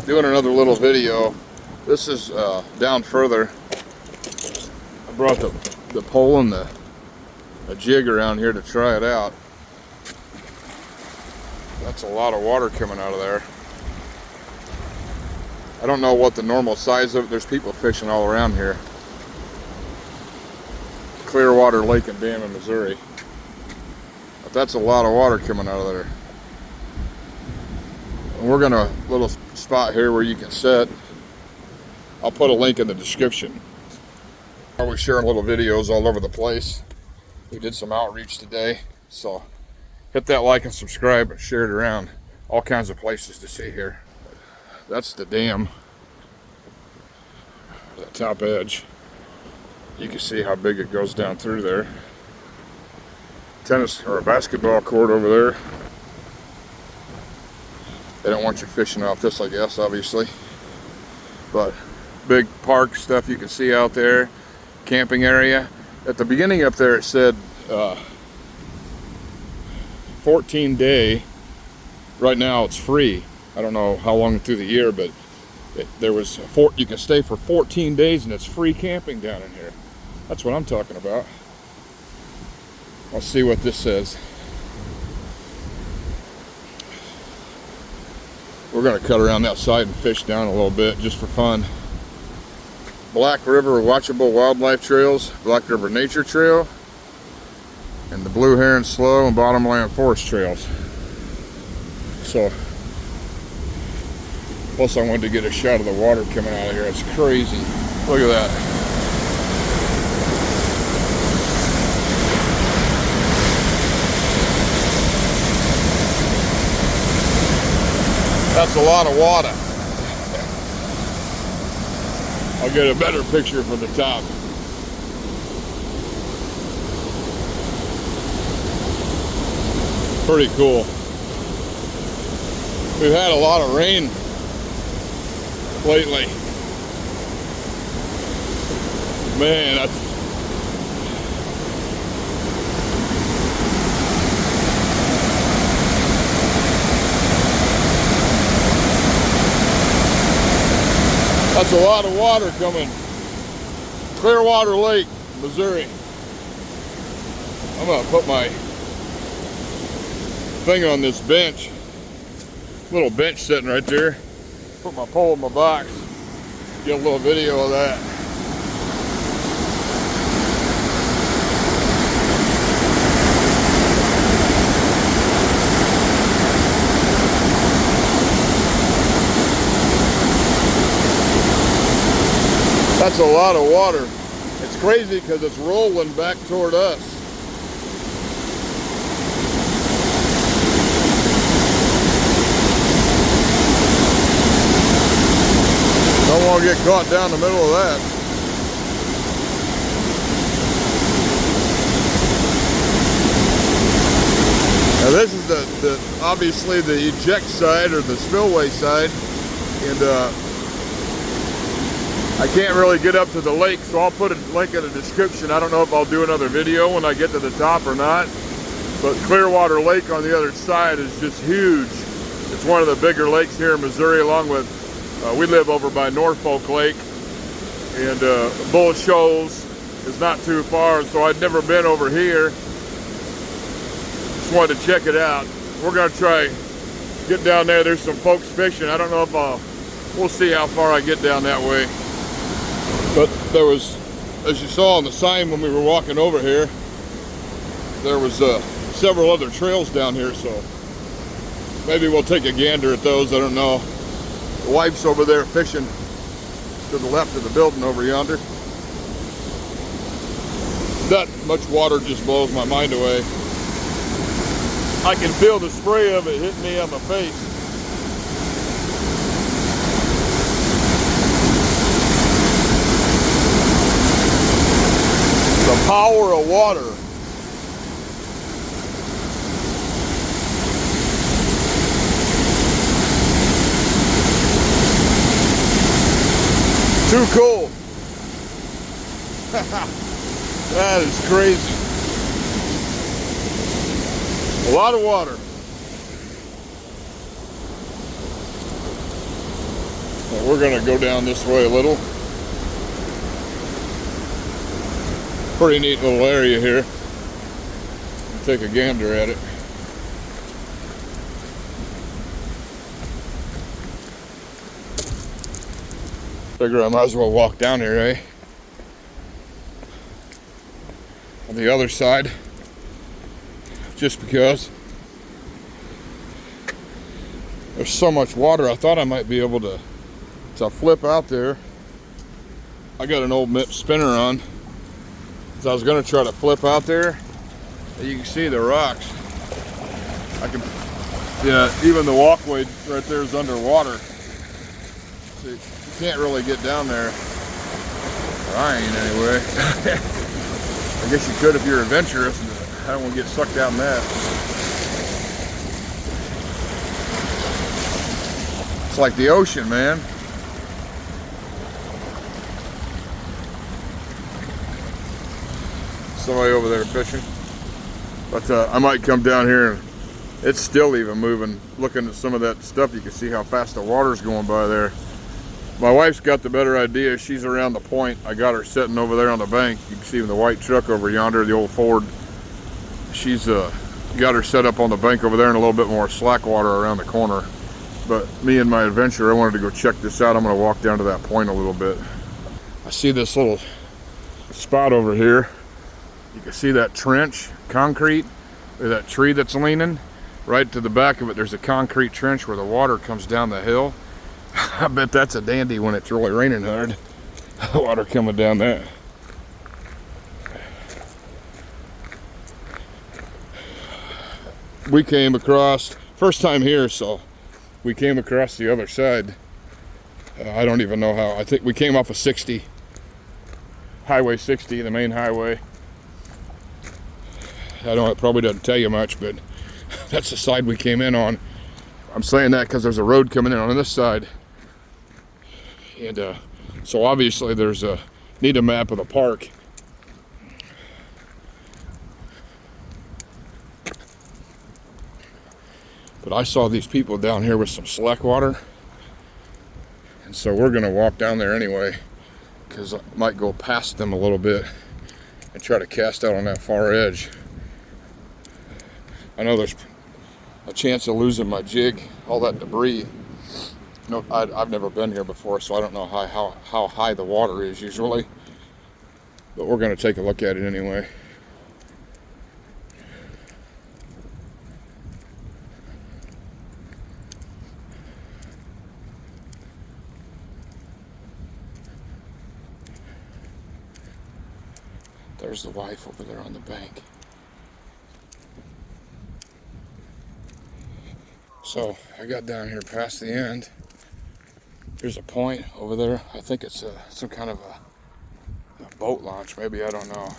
Doing another little video. This is down further. I brought the pole and the jig around here to try it out. That's a lot of water coming out of there. I don't know what the normal size of it. There's people fishing all around here. Clearwater Lake and Dam in Missouri. But that's a lot of water coming out of there. And we're gonna little spot here where you can sit. I'll put a link in the description. We're sharing little videos all over the place. We did some outreach today, so hit that like and subscribe and share it around. All kinds of places to see here. That's the dam, the top edge. You can see how big it goes down through there. Tennis or a basketball court over there. They don't want you fishing off this, I guess, obviously. But big park stuff you can see out there. Camping area. At the beginning up there it said 14-day. Right now it's free. I don't know how long through the year, but there was you can stay for 14 days and it's free camping down in here. That's what I'm talking about. Let's see what this says. We're going to cut around that side and fish down a little bit just for fun. Black River Watchable Wildlife Trails, Black River Nature Trail, and the Blue Heron Slough and Bottomland Forest Trails. So, plus I wanted to get a shot of the water coming out of here. It's crazy. Look at that. That's a lot of water. I'll get a better picture from the top. Pretty cool. We've had a lot of rain lately. Man, that's a lot of water coming. Clearwater Lake, Missouri. I'm gonna put my thing on this bench. Little bench sitting right there. Put my pole in my box. Get a little video of that. That's a lot of water. It's crazy because it's rolling back toward us. Don't want to get caught down the middle of that. Now this is the obviously the eject side or the spillway side, and I can't really get up to the lake, so I'll put a link in the description. I don't know if I'll do another video when I get to the top or not, but Clearwater Lake on the other side is just huge. It's one of the bigger lakes here in Missouri, along with, we live over by Norfolk Lake, and Bull Shoals is not too far, so I'd never been over here. Just wanted to check it out. We're gonna try get down there. There's some folks fishing. I don't know if we'll see how far I get down that way. But there was, as you saw on the sign when we were walking over here, there was several other trails down here, so maybe we'll take a gander at those. I don't know. The wife's over there fishing to the left of the building over yonder. That much water just blows my mind away. I can feel the spray of it hitting me on my face. The power of water. Too cool. That is crazy. A lot of water. But we're gonna go down this way a little. Pretty neat little area here. Take a gander at it. Figure I might as well walk down here, eh? On the other side, just because there's so much water. I thought I might be able to flip out there. I got an old spinner on, so I was going to try to flip out there. You can see the rocks. Yeah, even the walkway right there is underwater. So you can't really get down there. I ain't anyway. I guess you could if you're adventurous. I don't want to get sucked down in that. It's like the ocean, man. Somebody over there fishing. But I might come down here and it's still even moving. Looking at some of that stuff, you can see how fast the water's going by there. My wife's got the better idea. She's around the point. I got her sitting over there on the bank. You can see the white truck over yonder, the old Ford. She's got her set up on the bank over there and a little bit more slack water around the corner. But me and my adventure, I wanted to go check this out. I'm going to walk down to that point a little bit. I see this little spot over here. You can see that trench, concrete, or that tree that's leaning. Right to the back of it, there's a concrete trench where the water comes down the hill. I bet that's a dandy when it's really raining hard. Water coming down that. We came across, first time here, so we came across the other side. I don't even know how. I think we came off of 60. Highway 60, the main highway. I don't, it probably doesn't tell you much, but that's the side we came in on. I'm saying that because there's a road coming in on this side. And so obviously there's need a map of the park. But I saw these people down here with some slack water. And so we're gonna walk down there anyway, because I might go past them a little bit and try to cast out on that far edge. I know there's a chance of losing my jig, all that debris. No, I've never been here before, so I don't know how high the water is usually. But we're going to take a look at it anyway. There's the wife over there on the bank. So I got down here past the end. There's a point over there. I think it's some kind of a boat launch, maybe, I don't know.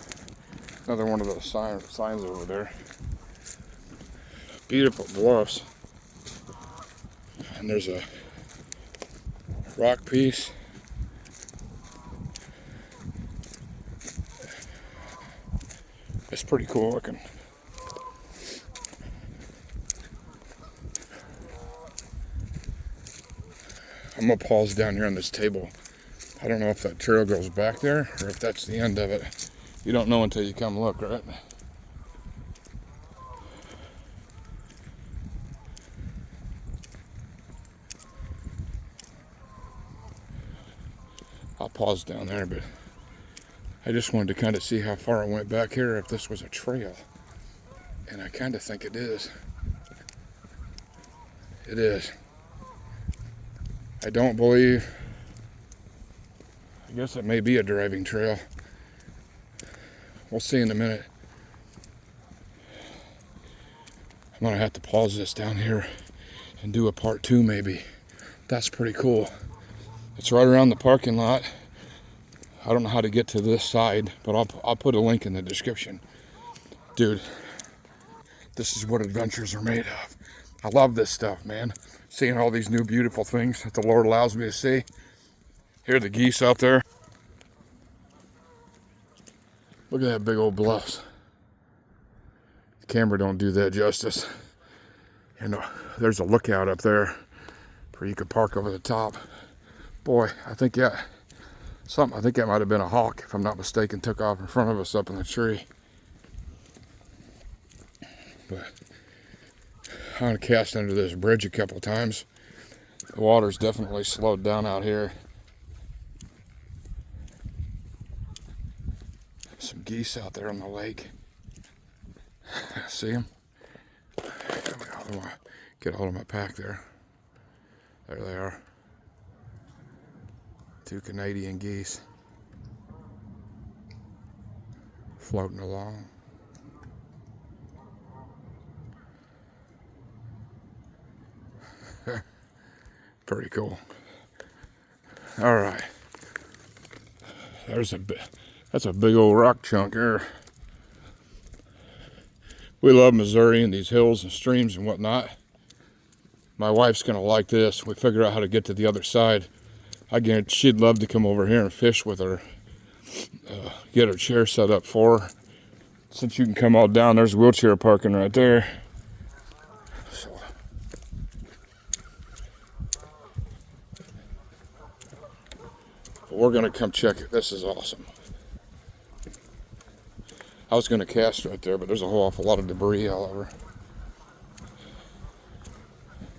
Another one of those signs over there. Beautiful bluffs. And there's a rock piece. It's pretty cool looking. I'm gonna pause down here on this table. I don't know if that trail goes back there or if that's the end of it. You don't know until you come look, right? I'll pause down there, but I just wanted to kind of see how far I went back here, if this was a trail. And I kind of think it is. It is. I don't believe, I guess it may be a driving trail. We'll see in a minute. I'm gonna have to pause this down here and do a part 2 maybe. That's pretty cool. It's right around the parking lot. I don't know how to get to this side, but I'll put a link in the description. Dude, this is what adventures are made of. I love this stuff, man. Seeing all these new beautiful things that the Lord allows me to see. Hear the geese out there. Look at that big old bluffs. The camera don't do that justice. You know, there's a lookout up there where you could park over the top. Boy, I think that might have been a hawk, if I'm not mistaken, took off in front of us up in the tree. But I'm gonna cast under this bridge a couple times. The water's definitely slowed down out here. Some geese out there on the lake. See them? Get a hold of my pack there. There they are. 2 Canadian geese floating along. Pretty cool. All right. That's a big old rock chunk there. We love Missouri and these hills and streams and whatnot. My wife's gonna like this. We figured out how to get to the other side. I guarantee she'd love to come over here and fish with her. Get her chair set up for her. Since you can come all down, there's wheelchair parking right there. So, we're gonna come check it. This is awesome. I was gonna cast right there, but there's a whole awful lot of debris all over.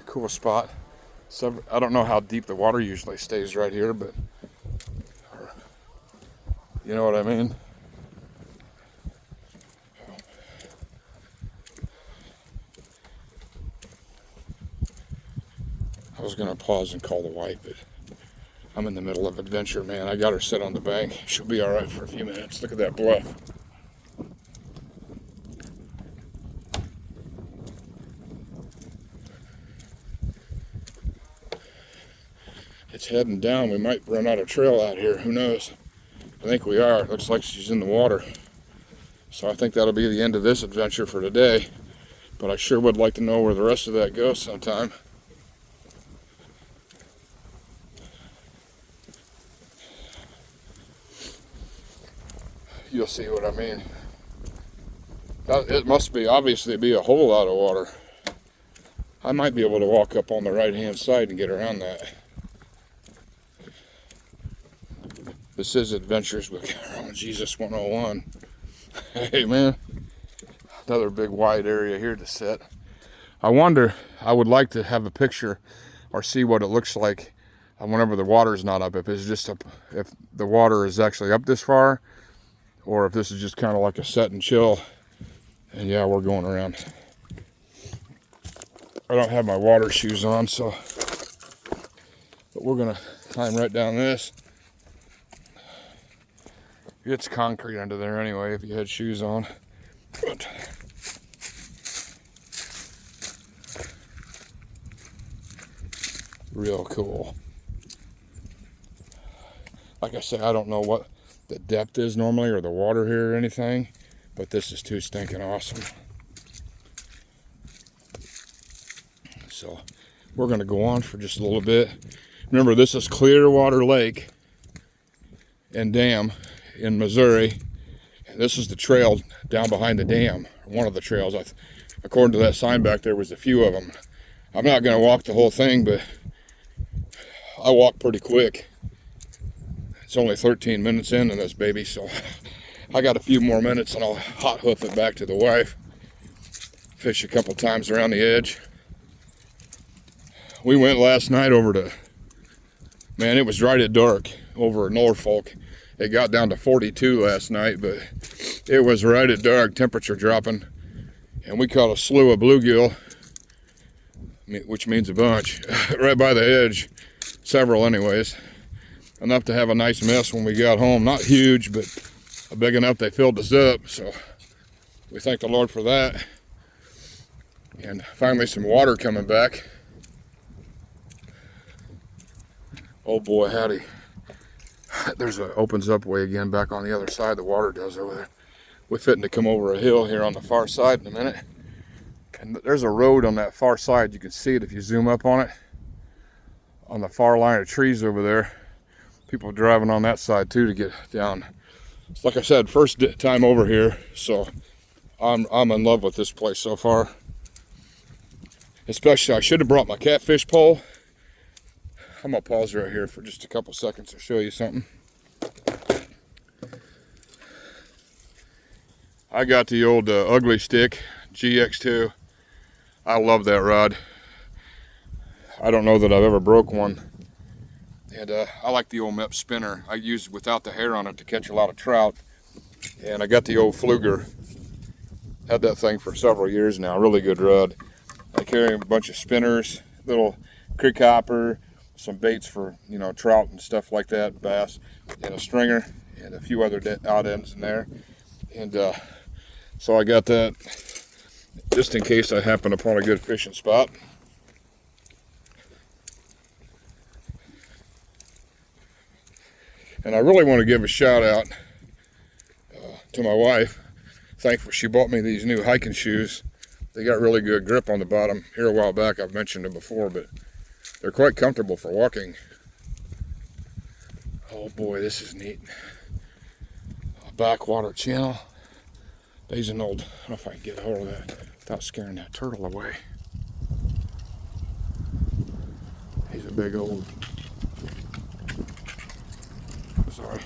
Cool spot. So I don't know how deep the water usually stays right here, but you know what I mean? I was gonna pause and call the wife, but I'm in the middle of adventure, man. I got her set on the bank. She'll be all right for a few minutes. Look at that bluff. It's heading down. We might run out of trail out here. Who knows? I think we are. It looks like she's in the water. So I think that'll be the end of this adventure for today. But I sure would like to know where the rest of that goes sometime. You'll see what I mean. It must be, obviously, be a whole lot of water. I might be able to walk up on the right-hand side and get around that. This is Adventures with Jesus 101. Hey, man. Another big wide area here to sit. I wonder, I would like to have a picture or see what it looks like whenever the water's not up. If it's just up, if the water is actually up this far, or if this is just kind of like a set and chill. And yeah, we're going around. I don't have my water shoes on, so, but we're gonna climb right down this. It's concrete under there anyway if you had shoes on. But real cool. Like I say, I don't know what the depth is normally or the water here or anything, but this is too stinking awesome. So we're gonna go on for just a little bit. Remember, this is Clearwater Lake and Dam in Missouri. And this is the trail down behind the dam, one of the trails. According to that sign back there, was a few of them. I'm not gonna walk the whole thing, but I walk pretty quick. It's only 13 minutes in this baby, so I got a few more minutes and I'll hot hoof it back to the wife. Fish a couple times around the edge. We went last night over to, man, it was right at dark over at Norfolk. It got down to 42 last night, but it was right at dark, temperature dropping. And we caught a slew of bluegill, which means a bunch, right by the edge. Several anyways. Enough to have a nice mess when we got home. Not huge, but big enough they filled us up. So we thank the Lord for that. And finally some water coming back. Oh boy, howdy. There's a opens up way again back on the other side. The water does over there. We're fitting to come over a hill here on the far side in a minute. And there's a road on that far side. You can see it if you zoom up on it. On the far line of trees over there. People driving on that side too to get down. It's like I said, first time over here, so I'm in love with this place so far. Especially, I should have brought my catfish pole. I'm gonna pause right here for just a couple seconds to show you something. I got the old Ugly Stick GX2. I love that rod. I don't know that I've ever broke one. And I like the old Mep spinner. I used without the hair on it to catch a lot of trout. And I got the old Fluger. Had that thing for several years now. Really good rod. I carry a bunch of spinners, little creek hopper, some baits for, you know, trout and stuff like that, bass, and a stringer, and a few other odd ends in there. And so I got that just in case I happen upon a good fishing spot. And I really want to give a shout out to my wife. Thankful she bought me these new hiking shoes. They got really good grip on the bottom. Here a while back, I've mentioned them before, but they're quite comfortable for walking. Oh boy, this is neat. A backwater channel. There's an old, I don't know if I can get a hold of that without scaring that turtle away. He's a big old, sorry,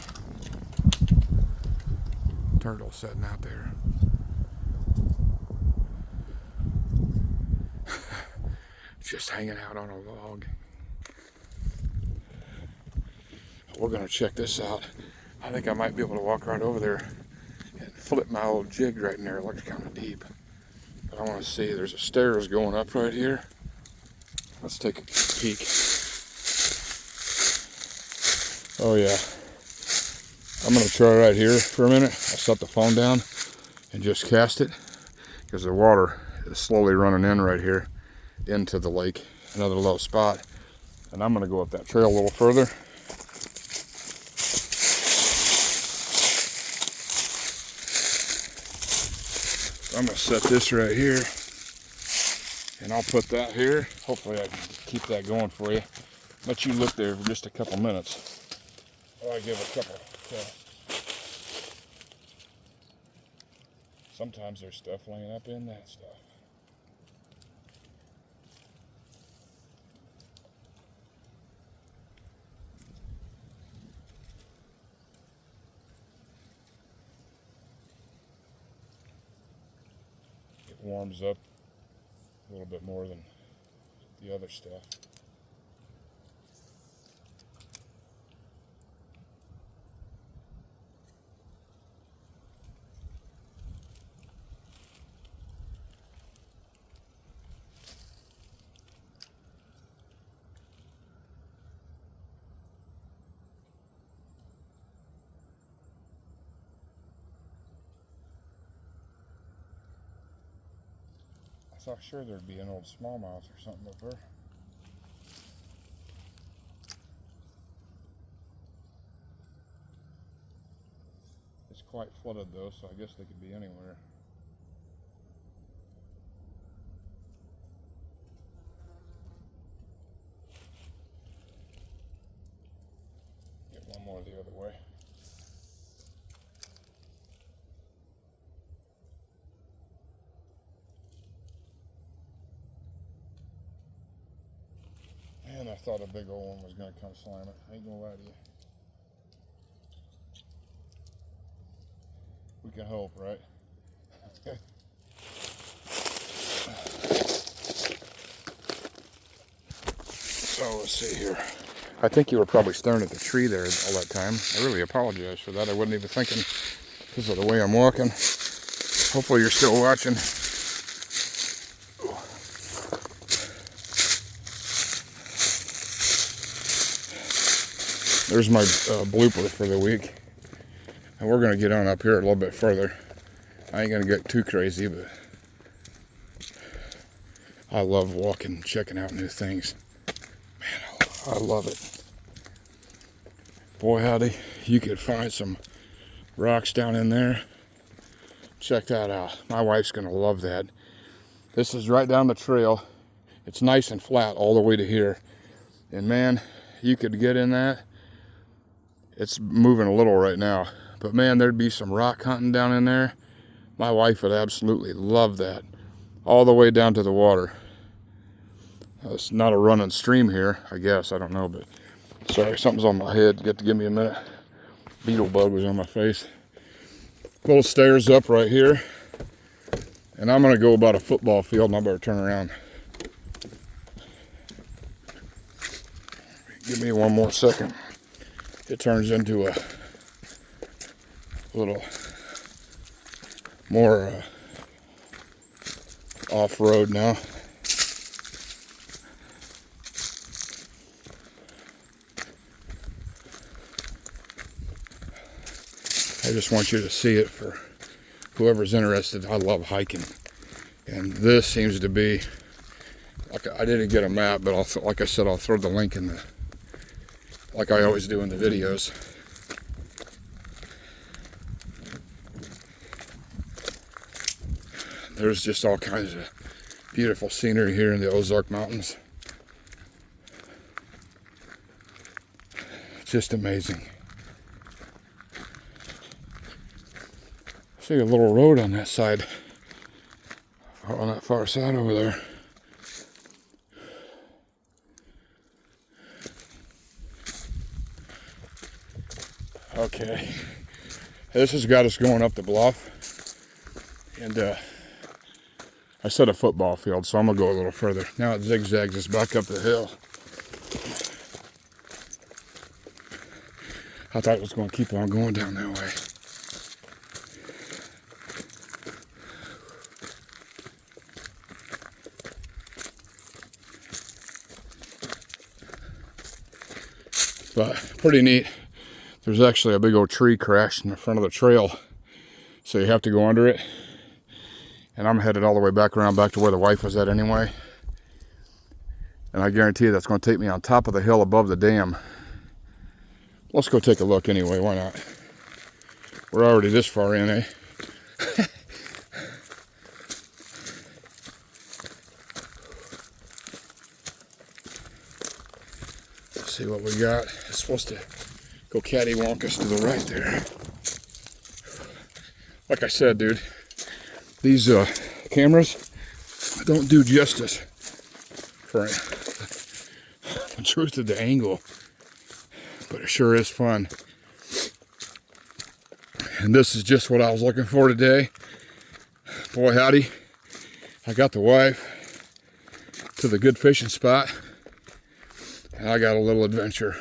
turtle sitting out there. Just hanging out on a log. We're gonna check this out. I think I might be able to walk right over there and flip my old jig right in there. It looks kind of deep, but I want to see. There's a stairs going up right here. Let's take a peek. Oh yeah. I'm gonna try right here for a minute. I'll set the phone down and just cast it because the water is slowly running in right here into the lake, another low spot. And I'm going to go up that trail a little further. I'm going to set this right here, and I'll put that here. Hopefully I can keep that going for you. Let you look there for just a couple minutes. Oh, I give a couple. Sometimes there's stuff laying up in that stuff. Warms up a little bit more than the other stuff. I thought sure there'd be an old smallmouth or something up there. It's quite flooded though, so I guess they could be anywhere. Get one more the other way. And I thought a big old one was going to come slam it. I ain't going to lie to you. We can hope, right? So let's see here. I think you were probably staring at the tree there all that time. I really apologize for that. I wasn't even thinking because of the way I'm walking. Hopefully you're still watching. There's my blooper for the week. And we're going to get on up here a little bit further. I ain't going to get too crazy, but I love walking, checking out new things. Man, I love it. Boy, howdy, you could find some rocks down in there. Check that out. My wife's going to love that. This is right down the trail. It's nice and flat all the way to here. And man, you could get in that. It's moving a little right now, but man, there'd be some rock hunting down in there. My wife would absolutely love that. All the way down to the water. It's not a running stream here, I guess. I don't know, but sorry, something's on my head. You got to give me a minute. Beetle bug was on my face. Little stairs up right here. And I'm going to go about a football field, and I better turn around. Give me one more second. It turns into a little more off-road now. I just want you to see it for whoever's interested. I love hiking, and this seems to be, like, I didn't get a map, but like I said, I'll throw the link in the, like I always do in the videos. There's just all kinds of beautiful scenery here in the Ozark Mountains. It's just amazing. See a little road on that side, on that far side over there. Okay, this has got us going up the bluff, and I said a football field, so I'm gonna go a little further. Now it zigzags us back up the hill. I thought it was going to keep on going down that way. But pretty neat. There's actually a big old tree crashed in the front of the trail, so you have to go under it. And I'm headed all the way back around, back to where the wife was at anyway. And I guarantee you that's going to take me on top of the hill above the dam. Let's go take a look anyway, why not? We're already this far in, eh? Let's see what we got. It's supposed to go catty-wonk us to the right there. Like I said, dude, these cameras don't do justice for the truth of the angle, but it sure is fun. And this is just what I was looking for today. Boy howdy, I got the wife to the good fishing spot, and I got a little adventure.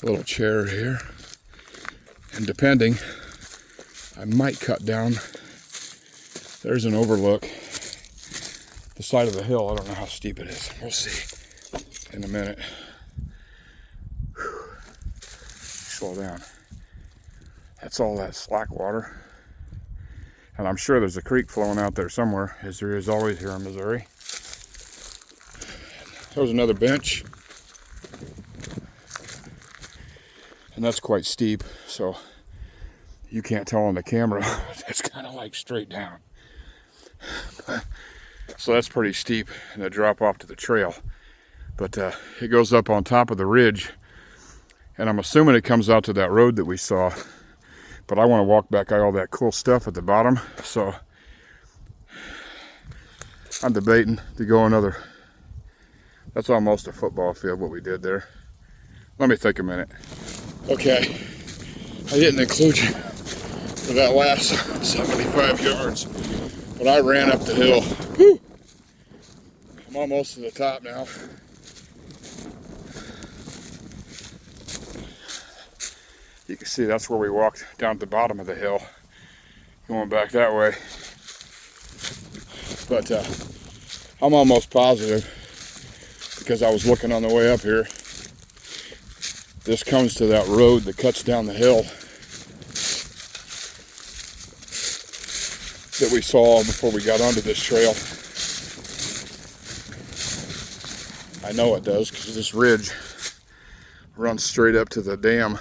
A little chair here, and depending, I might cut down. There's an overlook. The side of the hill, I don't know how steep it is. We'll see in a minute. Whew. Slow down. That's all that slack water. And I'm sure there's a creek flowing out there somewhere, as there is always here in Missouri. There's another bench. And that's quite steep, so you can't tell on the camera. It's kind of like straight down. So that's pretty steep, and a drop off to the trail. But it goes up on top of the ridge, and I'm assuming it comes out to that road that we saw. But I want to walk back all that cool stuff at the bottom, so I'm debating to go another. That's almost a football field, what we did there. Let me take a minute. Okay, I didn't include you for that last 75 yards, but I ran up the hill. Whew. I'm almost to the top now. You can see that's where we walked down at the bottom of the hill, going back that way. But I'm almost positive, because I was looking on the way up here, this comes to that road that cuts down the hill that we saw before we got onto this trail. I know it does, because this ridge runs straight up to the dam,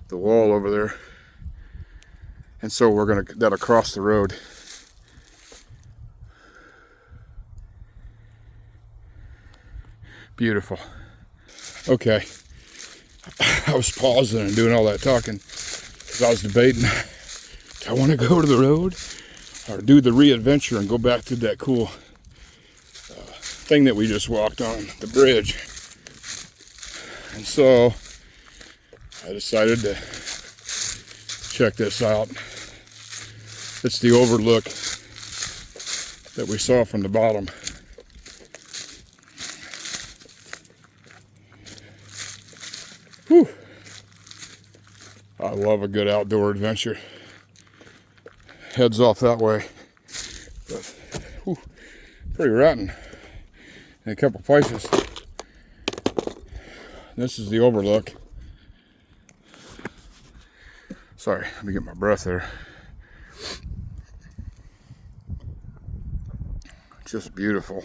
the wall over there. And so that'll cross the road. Beautiful. Okay. I was pausing and doing all that talking because I was debating I want to go to the road or do the re-adventure and go back through that cool thing that we just walked on, the bridge. And so I decided to check this out. It's the overlook that we saw from the bottom. Whew. I love a good outdoor adventure. Heads off that way. But, whew, pretty rotten in a couple places. This is the overlook. Sorry, let me get my breath there. Just beautiful.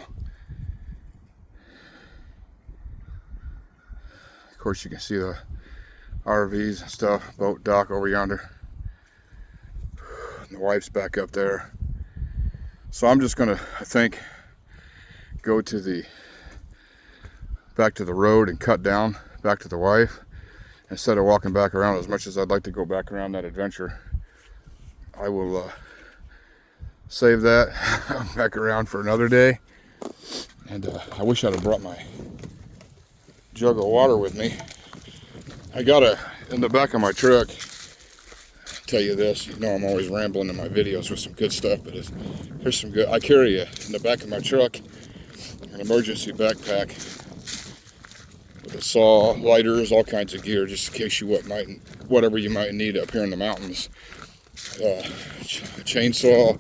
Of course, you can see the RVs and stuff, boat dock over yonder. And the wife's back up there. So I'm just gonna, I think, go to the back to the road and cut down back to the wife instead of walking back around. As much as I'd like to go back around that adventure, I will save that back around for another day. And I wish I'd have brought my jug of water with me. I got in the back of my truck. I'll tell you this, you know I'm always rambling in my videos with some good stuff, but here's some good. I carry in the back of my truck an emergency backpack with a saw, lighters, all kinds of gear, just in case whatever you might need up here in the mountains. A chainsaw.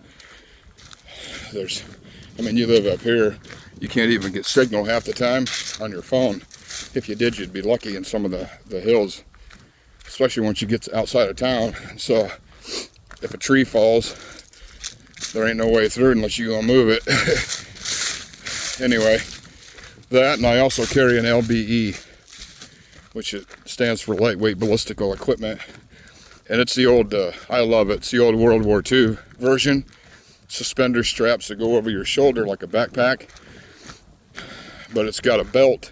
You live up here, you can't even get signal half the time on your phone. If you did, you'd be lucky in some of the hills, especially once you get outside of town. So if a tree falls, there ain't no way through unless you go move it. Anyway, that, and I also carry an LBE, which it stands for lightweight ballistical equipment. And it's the old, I love it, it's the old World War II version. Suspender straps that go over your shoulder like a backpack, but it's got a belt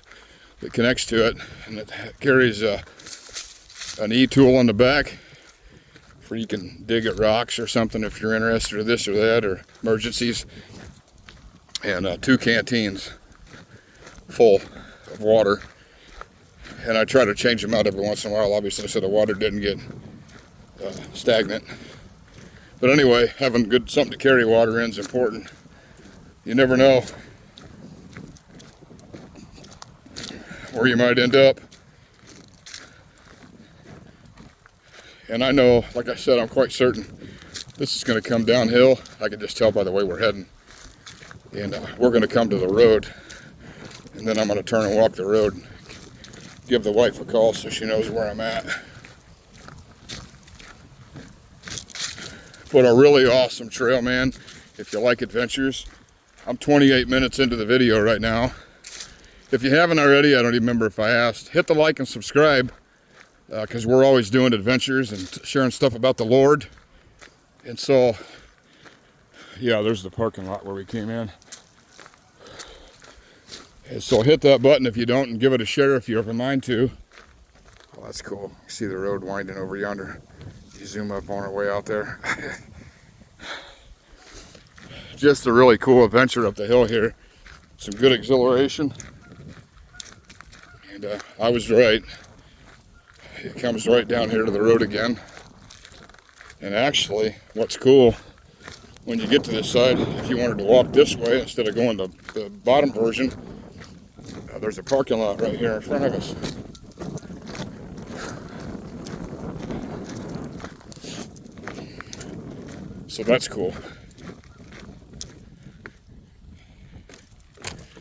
that connects to it, and it carries an E-tool on the back for you can dig at rocks or something if you're interested, or this or that, or emergencies. And 2 canteens full of water, and I try to change them out every once in a while, obviously, so the water didn't get stagnant. But anyway, having something to carry water in is important. You never know where you might end up. And I know, like I said, I'm quite certain this is going to come downhill. I can just tell by the way we're heading. And we're going to come to the road. And then I'm going to turn and walk the road and give the wife a call so she knows where I'm at. But a really awesome trail, man. If you like adventures. I'm 28 minutes into the video right now. If you haven't already, I don't even remember if I asked, hit the like and subscribe, because we're always doing adventures and sharing stuff about the Lord. And so, yeah, there's the parking lot where we came in. And so hit that button if you don't, and give it a share if you have a mind to. Well, that's cool. You see the road winding over yonder. You zoom up on our way out there. Just a really cool adventure up the hill here. Some good exhilaration. And I was right. It comes right down here to the road again. And actually, what's cool, when you get to this side, if you wanted to walk this way instead of going the bottom version, there's a parking lot right here in front of us. So that's cool.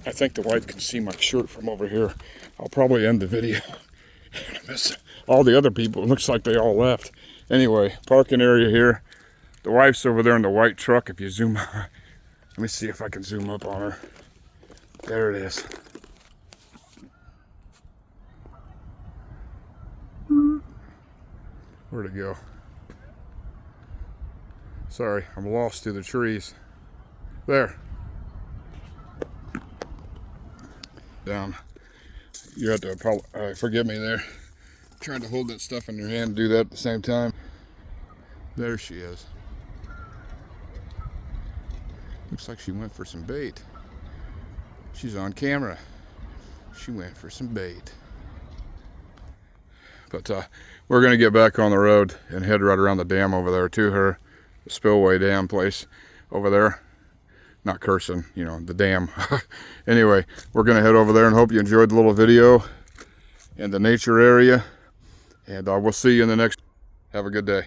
I think the wife can see my shirt from over here. I'll probably end the video. I miss all the other people. It looks like they all left. Anyway, parking area here. The wife's over there in the white truck. If you zoom, let me see if I can zoom up on her. There it is. Where'd it go? Sorry, I'm lost through the trees. There. Down. You have to forgive me there. Trying to hold that stuff in your hand and do that at the same time. There she is. Looks like she went for some bait. She's on camera. She went for some bait. But we're going to get back on the road and head right around the dam over there to her. The spillway dam place over there. Not cursing, you know, the dam. Anyway, we're going to head over there and hope you enjoyed the little video and the nature area. And we'll see you in the next. Have a good day.